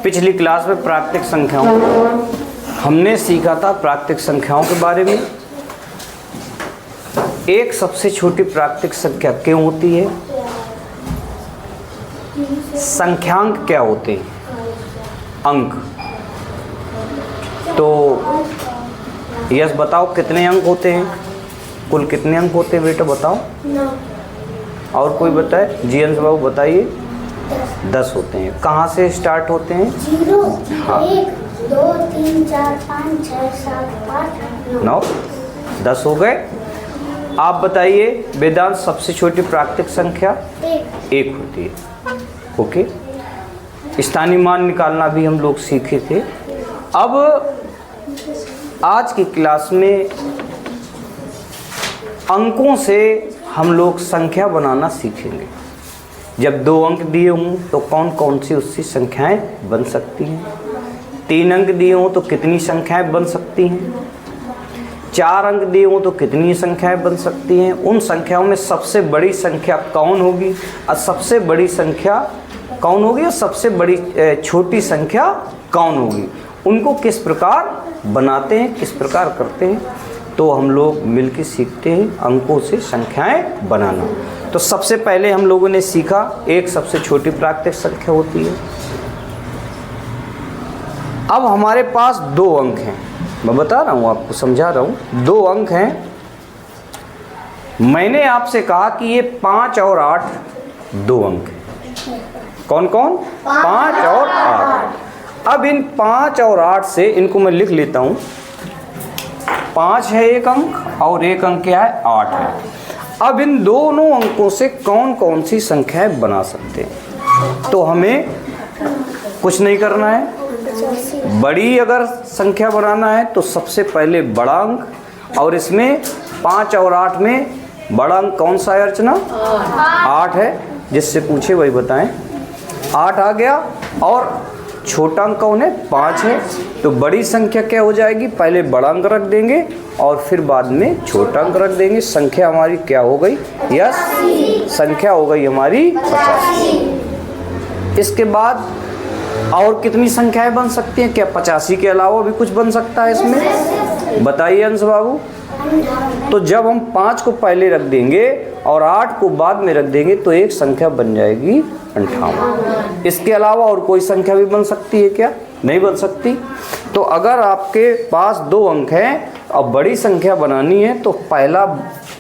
पिछली क्लास में प्राकृतिक संख्याओं हमने सीखा था प्राकृतिक संख्याओं के बारे में। एक सबसे छोटी प्राकृतिक संख्या क्यों होती है, संख्यांक क्या होते हैं, अंक। तो यस बताओ कितने अंक होते हैं, कुल कितने अंक होते हैं बेटा बताओ। 9। और कोई बताए, जी अंश बाबू बताइए। 10 होते हैं। कहाँ से स्टार्ट होते हैं? 0 हाँ। 1 2 3 4 5 6 7 8 9 10 हो गए। आप बताइए वेदांत सबसे छोटी प्राकृतिक संख्या 1 होती है। ओके, स्थानीय मान निकालना भी हम लोग सीखे थे। अब आज की क्लास में अंकों से हम लोग संख्या बनाना सीखेंगे। जब 2 अंक दिए हों तो कौन कौन सी उससी संख्याएं बन सकती हैं, 3 अंक दिए हों तो कितनी संख्याएं बन सकती हैं, 4 अंक दिए हों तो कितनी संख्याएं बन सकती हैं, उन संख्याओं में सबसे बड़ी संख्या कौन होगी और सबसे बड़ी संख्या कौन होगी और सबसे बड़ी छोटी संख्या कौन होगी, उनको किस प्रकार बनाते हैं, किस प्रकार करते हैं। तो हम लोग मिलकर सीखते हैं अंकों से संख्याएं बनाना। तो सबसे पहले हम लोगों ने सीखा एक सबसे छोटी प्राकृतिक संख्या होती है। अब हमारे पास 2 अंक हैं, मैं बता रहा हूँ आपको, समझा रहा हूँ। 2 अंक हैं। मैंने आपसे कहा कि ये 5 और 8 2 अंक हैं। कौन कौन? 5 और 8। अब इन 5 और 8 से इनको मैं लिख लेता हूँ। 5 है एक अंक और एक अंक क्या है? 8 है। अब इन दोनों अंकों से कौन कौन सी संख्याएं बना सकते हैं? तो हमें कुछ नहीं करना है। बड़ी अगर संख्या बनाना है तो सबसे पहले बड़ा अंक, और इसमें 5 और 8 में बड़ा अंक कौन सा है अर्चना? 8 है। जिससे पूछे वही बताएं। 8 आ गया। और छोटा अंक कौन है? 5 है। तो बड़ी संख्या क्या हो जाएगी? पहले बड़ा अंक रख देंगे और फिर बाद में छोटा अंक रख देंगे। संख्या हमारी क्या हो गई? यस, संख्या हो गई हमारी 85। इसके बाद और कितनी संख्याएं बन सकती हैं? क्या 85 के अलावा भी कुछ बन सकता है इसमें? बताइए अंश बाबू। तो जब हम 5 को पहले रख देंगे और 8 को बाद में रख देंगे तो एक संख्या बन जाएगी 58। इसके अलावा और कोई संख्या भी बन सकती है क्या? नहीं बन सकती। तो अगर आपके पास 2 अंक हैं और बड़ी संख्या बनानी है तो पहला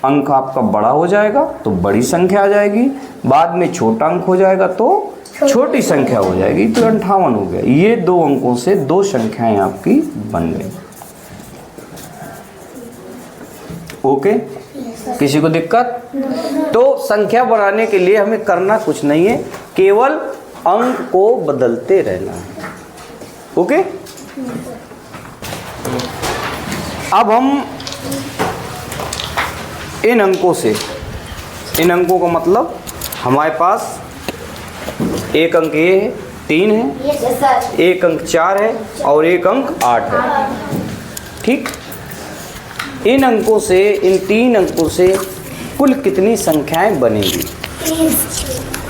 अंक आपका बड़ा हो जाएगा तो बड़ी संख्या आ जाएगी, बाद में छोटा अंक हो जाएगा तो छोटी संख्या हो जाएगी, तो 58 हो गया। ये 2 अंकों से 2 संख्याएं आपकी बन गई। ओके, किसी को दिक्कत? तो संख्या बनाने के लिए हमें करना कुछ नहीं है, केवल अंक को बदलते रहना है। ओके, अब हम इन अंकों से, इन अंकों का मतलब हमारे पास एक अंक ये है, 3 है, एक अंक 4 है और एक अंक 8 है। ठीक, इन अंकों से, इन 3 अंकों से कुल कितनी संख्याएं बनेंगी?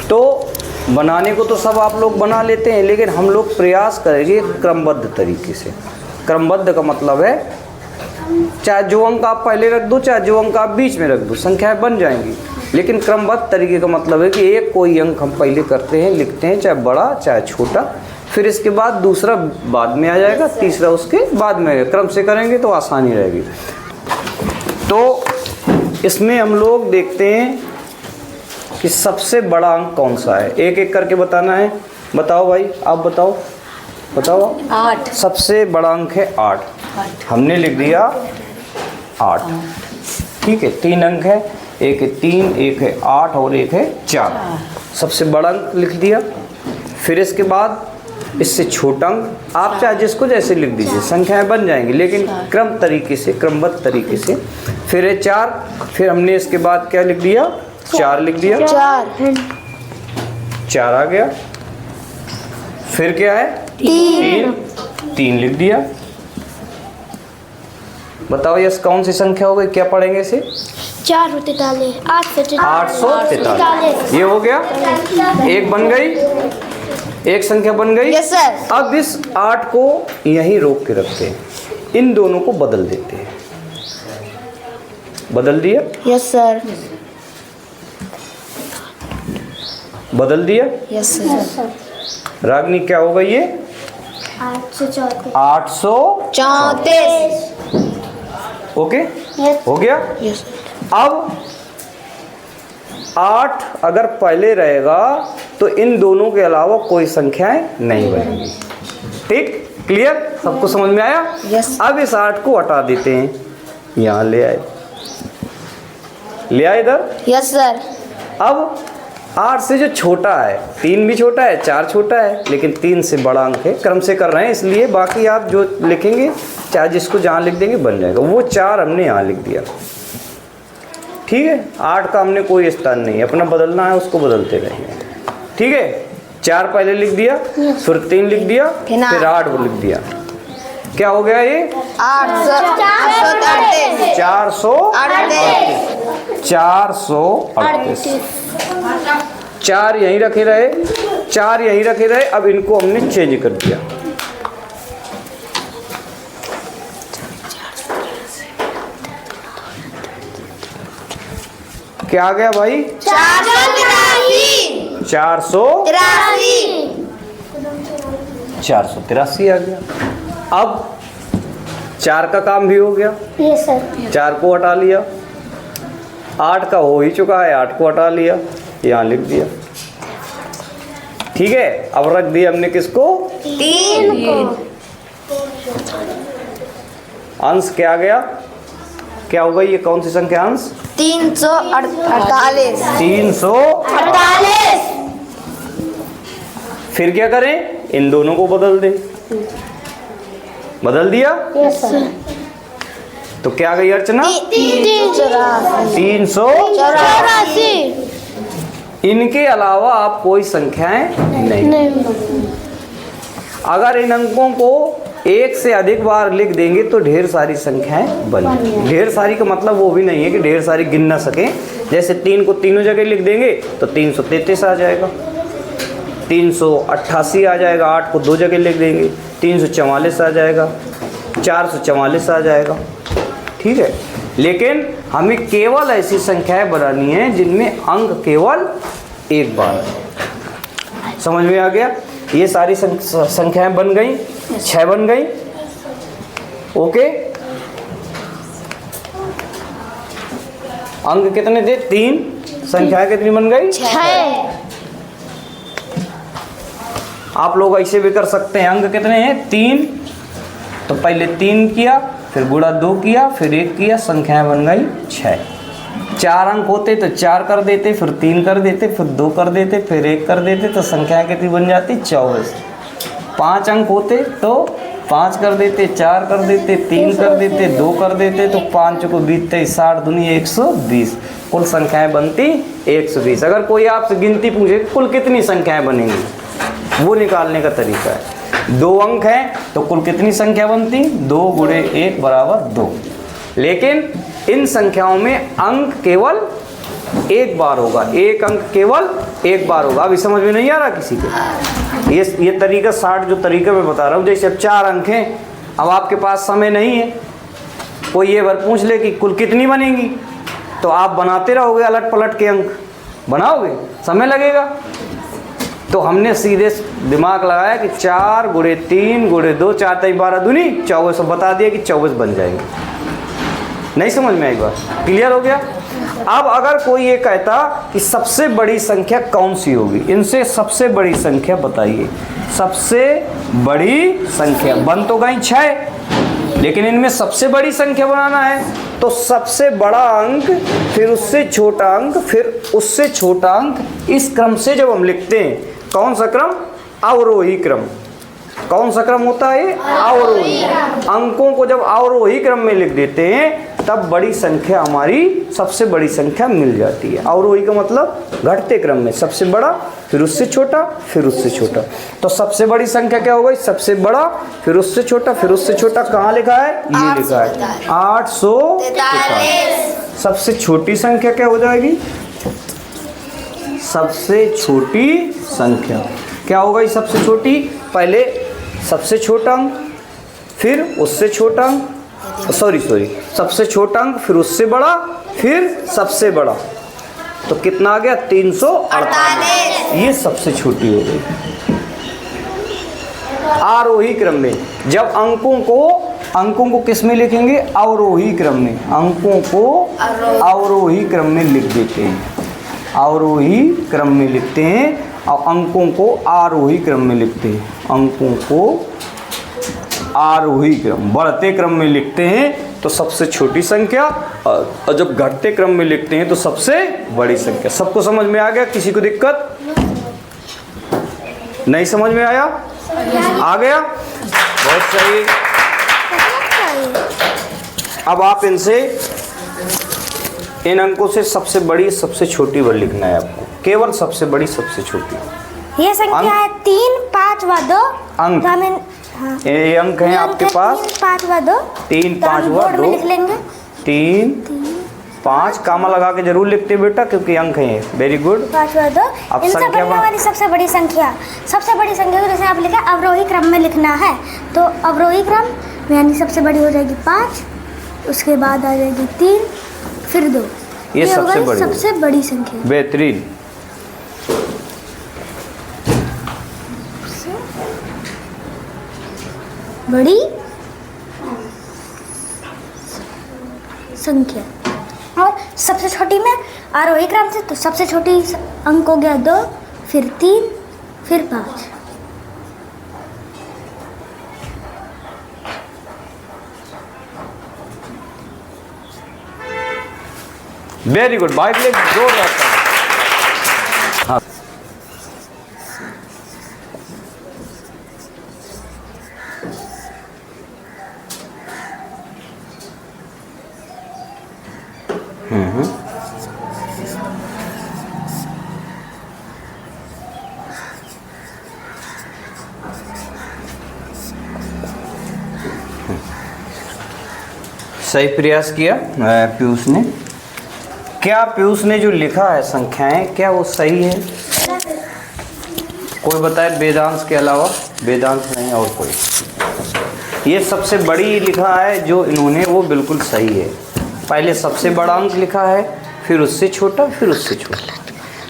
तो बनाने को तो सब आप लोग बना लेते हैं, लेकिन हम लोग प्रयास करेंगे क्रमबद्ध तरीके से। क्रमबद्ध का मतलब है चाहे जो अंक आप पहले रख दो, चाहे जो अंक आप बीच में रख दो, संख्याएं बन जाएंगी। लेकिन क्रमबद्ध तरीके का मतलब है कि एक कोई अंक हम पहले करते हैं, लिखते हैं, चाहे बड़ा चाहे छोटा, फिर इसके बाद दूसरा बाद में आ जाएगा, तीसरा उसके बाद में आएगा। क्रम से करेंगे तो आसानी रहेगी। तो इसमें हम लोग देखते हैं कि सबसे बड़ा अंक कौन सा है, एक एक करके बताना है। बताओ भाई, आप बताओ, बताओ। 8। सबसे बड़ा अंक है 8। हमने लिख दिया 8। ठीक है, 3 अंक है, एक है 3, एक है 8 और एक है 4। सबसे बड़ा अंक लिख दिया। फिर इसके बाद इससे छोटा अंक आप चाहे जिसको जैसे लिख दीजिए, संख्याएं बन जाएंगी, लेकिन क्रम तरीके से, क्रमबद्ध तरीके से। फिर है 4। फिर हमने इसके बाद क्या लिख दिया? 4 लिख दिया। 4 आ गया। फिर क्या है? 3 लिख दिया। बताओ यस कौन सी संख्या हो गई? क्या पढ़ेंगे इसे? 443 843। ये हो गया, एक बन गई। एक संख्या बन गई। Yes sir. अब इस 8 को यहीं रोक के रखते हैं, इन दोनों को बदल देते हैं। बदल दिया? Yes sir. बदल दिया? Yes sir. रागनी क्या होगा ये? 834। 834। ओके, हो गया। यस। अब 8 अगर पहले रहेगा तो इन दोनों के अलावा कोई संख्याएं नहीं बनेंगी। ठीक, क्लियर? सबको समझ में आया? यस। अब इस 8 को हटा देते हैं, यहाँ ले आए, ले आए इधर। Yes sir. अब 8 से जो छोटा है, 3 भी छोटा है, 4 छोटा है, लेकिन 3 से बड़ा अंक है। क्रम से कर रहे हैं इसलिए, बाकी आप जो लिखेंगे चाहे जिसको जहाँ लिख देंगे बन जाएगा। वो 4 हमने यहाँ लिख दिया। ठीक है, 8 का हमने कोई स्थान नहीं, अपना बदलना है उसको बदलते रहेंगे। ठीक है, 4 पहले लिख दिया, फिर 3 लिख दिया, फिर 8 लिख दिया। क्या हो गया ये? 438। 438। 4 यहीं रखे रहे, 4 यहीं रखे रहे। अब इनको हमने चेंज कर दिया। क्या आ गया भाई? 483 आ गया। अब 4 का काम भी हो गया। Yes sir. 4 को हटा लिया, 8 का हो ही चुका है, 8 को हटा लिया, यहाँ लिख दिया। ठीक है, अब रख दिया हमने किसको? 3 को। अंश क्या आ गया? क्या होगा ये? कौन सी संख्या अंश? 348। 348। फिर क्या करें? इन दोनों को बदल दें। बदल दिया? Yes sir. तो क्या गई अर्चना? 384। इनके अलावा आप कोई संख्याएं नहीं। अगर इन अंकों को एक से अधिक बार लिख देंगे तो ढेर सारी संख्याएं बनेंगी। ढेर सारी का मतलब वो भी नहीं है कि ढेर सारी गिन ना सकें। जैसे 3 को तीनों जगह लिख देंगे तो 333 आ जाएगा, 388 आ जाएगा। 8 को 2 जगह लिख देंगे 344 आ जाएगा, 444 आ जाएगा। ठीक है, लेकिन हमें केवल ऐसी संख्याएं बनानी है जिनमें अंक केवल एक बार है। समझ में आ गया? ये सारी संख्याएं बन गई, 6 बन गई। ओके, अंक कितने थे? 3। संख्याएं कितनी बन गई? 6। आप लोग ऐसे भी कर सकते हैं। अंक कितने हैं? 3। तो पहले 3 किया, फिर गुणा 2 किया, फिर 1 किया, संख्याएं बन गई 6। 4 अंक होते तो 4 कर देते, फिर 3 कर देते, फिर 2 कर देते, फिर 1 कर देते, तो संख्याएं कितनी बन जाती? 24। 5 अंक होते तो 5 कर देते, 4 कर देते, 3 कर देते, 2 कर देते, तो 5 को बीतते 60 दूनी 120। कुल संख्याएं बनती 120। अगर कोई आपसे गिनती पूछे कुल कितनी संख्याएं बनेंगी, वो निकालने का तरीका है। 2 अंक हैं तो कुल कितनी संख्या बनती? 2 गुणे 1 बराबर 2। लेकिन इन संख्याओं में अंक केवल एक बार होगा, एक अंक केवल एक बार होगा। अभी समझ में नहीं आ रहा किसी को? ये तरीका 60 जो तरीका मैं बता रहा हूँ, जैसे अब 4 अंक हैं, अब आपके पास समय नहीं है, कोई ये बार पूछ ले कि कुल कितनी बनेंगी, तो आप बनाते रहोगे अलट पलट के अंक बनाओगे, समय लगेगा। तो हमने सीधे दिमाग लगाया कि 4 गुणे 3 गुणे 2, 4 3 12 दूनी 24, बता दिया कि 24 बन जाएंगे। नहीं समझ में आई बात? क्लियर हो गया? अब अगर कोई ये कहता कि सबसे बड़ी संख्या कौन सी होगी, इनसे सबसे बड़ी संख्या बताइए। सबसे बड़ी संख्या बन तो गई 6, लेकिन इनमें सबसे बड़ी संख्या बनाना है तो सबसे बड़ा अंक, फिर उससे छोटा अंक, फिर उससे छोटा अंक, इस क्रम से जब हम लिखते हैं, कौन सा क्रम? अवरोही क्रम। कौन सा क्रम होता है? अवरोही। अंकों को जब अवरोही क्रम में लिख देते हैं तब बड़ी संख्या हमारी सबसे बड़ी संख्या मिल जाती है। अवरोही का मतलब घटते क्रम में, सबसे बड़ा, फिर उससे छोटा, फिर उससे छोटा। तो सबसे बड़ी संख्या क्या हो गई? सबसे बड़ा, फिर उससे छोटा, फिर उससे छोटा। कहाँ लिखा है? ये लिखा है 843। सबसे छोटी संख्या क्या हो जाएगी? सबसे छोटी संख्या क्या होगा ये सबसे छोटी? पहले सबसे छोटा अंक, फिर उससे छोटा अंक, सॉरी सबसे छोटा अंक, फिर उससे बड़ा, फिर सबसे बड़ा। तो कितना आ गया? 348। ये सबसे छोटी हो गई। आरोही क्रम में जब अंकों को किस में लिखेंगे? अवरोही क्रम में। अंकों को अवरोही क्रम में लिख देते हैं, अवरोही क्रम में लिखते हैं, और अंकों को आरोही क्रम में लिखते हैं। अंकों को आरोही क्रम, बढ़ते क्रम में लिखते हैं तो सबसे छोटी संख्या, और जब घटते क्रम में लिखते हैं तो सबसे बड़ी संख्या। सबको समझ में आ गया? किसी को दिक्कत नहीं? समझ में आया? आ गया? बहुत सही। अब आप इनसे, इन अंकों से सबसे बड़ी सबसे छोटी वर्ड लिखना है आपको, केवल सबसे बड़ी सबसे छोटी। ये संख्या है 3, 5 व 2 अंक। तो हमें ये अंक हैं आपके पास 3, 5 व 2 3, 5 व बोर्ड में 2 लिख लेंगे। 3, 5 कामा लगा के जरूर लिखते बेटा, क्योंकि अंक हैं। Very good. 5 व 2 अब इनसे संख्या बनने वाली सबसे बड़ी संख्या को जैसे आप लिखा अवरोही क्रम में लिखना है, तो अवरोही क्रम यानी सबसे बड़ी हो जाएगी 5, उसके बाद आ जाएगी 3, फिर 2। ये सबसे होगा बड़ी सबसे बड़ी संख्या। बेहतरीन। बड़ी संख्या। और सबसे छोटी में आरोही क्रम से, तो सबसे छोटी अंक हो गया 2, फिर 3, फिर 5। Very good. बाइक ले जोर रहता है। हाँ, सही प्रयास किया पीयूष ने। क्या पीयूष ने जो लिखा है संख्याएं, क्या वो सही है? कोई बताए वेदांश के अलावा? वेदांश नहीं और कोई? ये सबसे बड़ी लिखा है जो इन्होंने, वो बिल्कुल सही है। पहले सबसे बड़ा अंक लिखा है, फिर उससे छोटा, फिर उससे छोटा।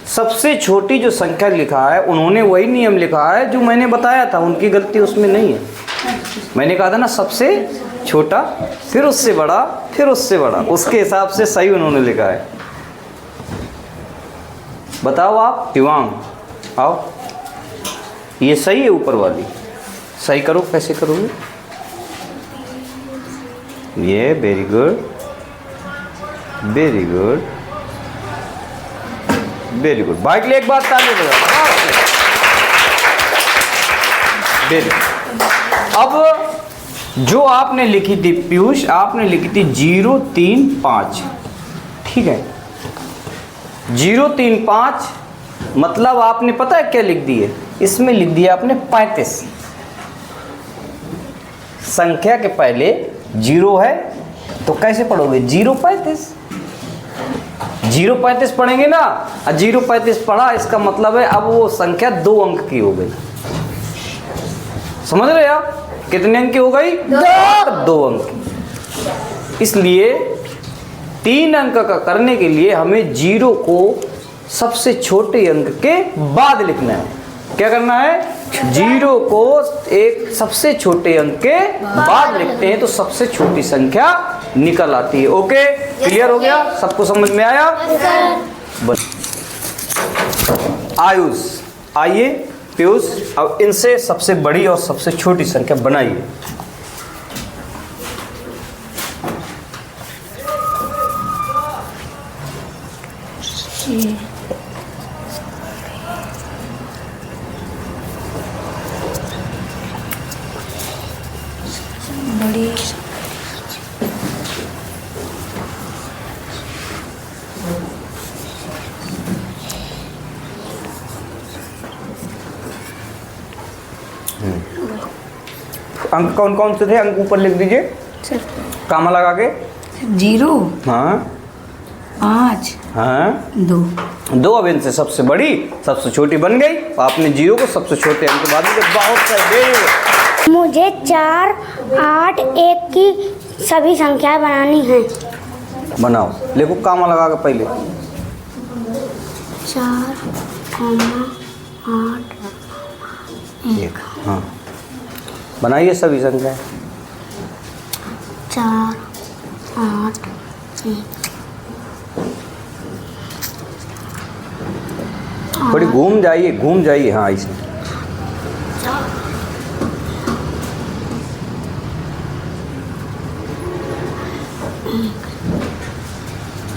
सबसे छोटी जो संख्या लिखा है उन्होंने वही नियम लिखा है जो मैंने बताया था, उनकी गलती उसमें नहीं है। मैंने कहा था ना सबसे छोटा, फिर उससे बड़ा, फिर उससे बड़ा, उसके हिसाब से सही उन्होंने लिखा है। बताओ आप दिवांग, आओ। ये सही है ऊपर वाली, सही करो। कैसे करोगे? ये very good, very good, very good. Bike ले एक बार ताली बजाओ। Very good. अब जो आपने लिखी थी पीयूष, आपने लिखी थी 0, 3, 5, ठीक है। 0, 3, 5 मतलब आपने पता है क्या लिख दिए? इसमें लिख दिया आपने 35। संख्या के पहले 0 है तो कैसे पढ़ोगे? 0, 35। 0, 35 पढ़ेंगे ना, 0, 35 पढ़ा, इसका मतलब है अब वो संख्या 2 अंक की हो गई। समझ रहे आप? कितने अंक की हो गई? 2 अंक। इसलिए 3 अंक का करने के लिए हमें 0 को सबसे छोटे अंक के बाद लिखना है। क्या करना है? 0 को एक सबसे छोटे अंक के बाद लिखते हैं तो सबसे छोटी संख्या निकल आती है। ओके, क्लियर हो गया? सबको समझ में आया? आयुष, आइए पीयूष, अब इनसे सबसे बड़ी और सबसे छोटी संख्या बनाइए। बड़ी अंक कौन कौन से थे? अंक ऊपर लिख दीजिए, कामा लगा के। 0, हाँ, 5, 5 हाँ 2 2। अब इनसे सबसे बड़ी सबसे छोटी बन गई। आपने 0 को सबसे छोटे अंक के बाद में बहुत सही। मुझे 4, 8, 1 की सभी संख्याएं बनानी हैं। बनाओ, लिखो कामा लगा के पहले। 4, 8, 1। हाँ, बनाइए सभी संख्याएं। 4, 8, 1। थोड़ी घूम जाइए। हाँ ऐसे।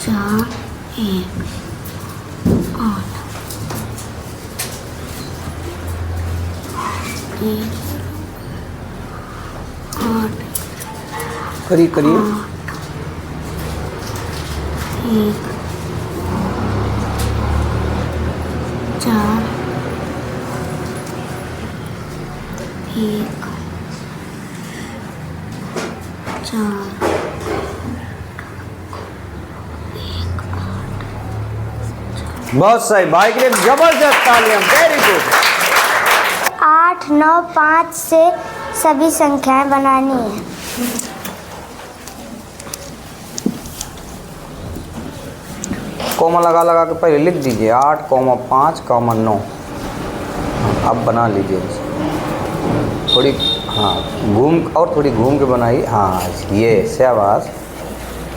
4, 1, 8, 1, 8, करिए 1, 4, 1, 4। बहुत सही, भाई के लिए जबरदस्त तालियां। Very good. 8, 9, 5 से सभी संख्याएं बनानी है। कॉमा लगा के पहले लिख दीजिए 8, 5, 9। अब बना लीजिए थोड़ी। हाँ थोड़ी घूम के बनाइए। हाँ ये शाबाश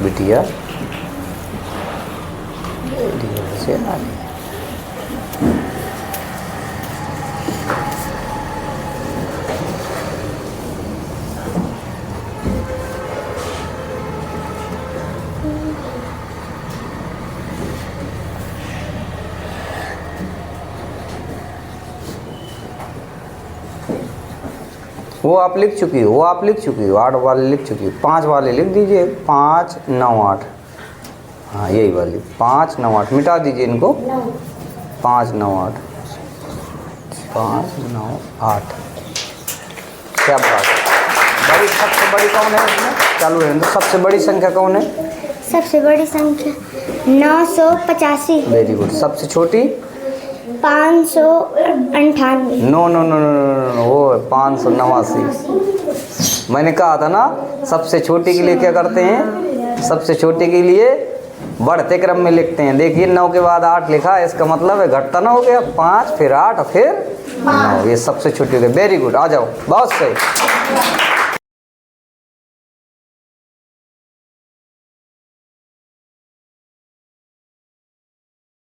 बिटिया। से आगे वो आप लिख चुकी हो 8 वाले लिख चुकी हो। 5 वाले लिख दीजिए 5, 9, 8। हाँ यही वाली 5, 9, 8 मिटा दीजिए इनको। 5, 9, 8 5, 9, 8। क्या बात। बड़ी सबसे बड़ी कौन है इसमें? चालू रहने दो। सबसे बड़ी संख्या कौन है? सबसे बड़ी संख्या 985। Very good. सबसे छोटी? 598। नो, वो 589। मैंने कहा था ना सबसे छोटी के लिए क्या करते हैं? सबसे छोटी के लिए बढ़ते क्रम में लिखते हैं। देखिए 9 के बाद 8 लिखा है, इसका मतलब है घटता ना हो गया। 5 फिर 8 फिर 9, ये सबसे छोटी हो गई। वेरी गुड, आ जाओ। बहुत सही।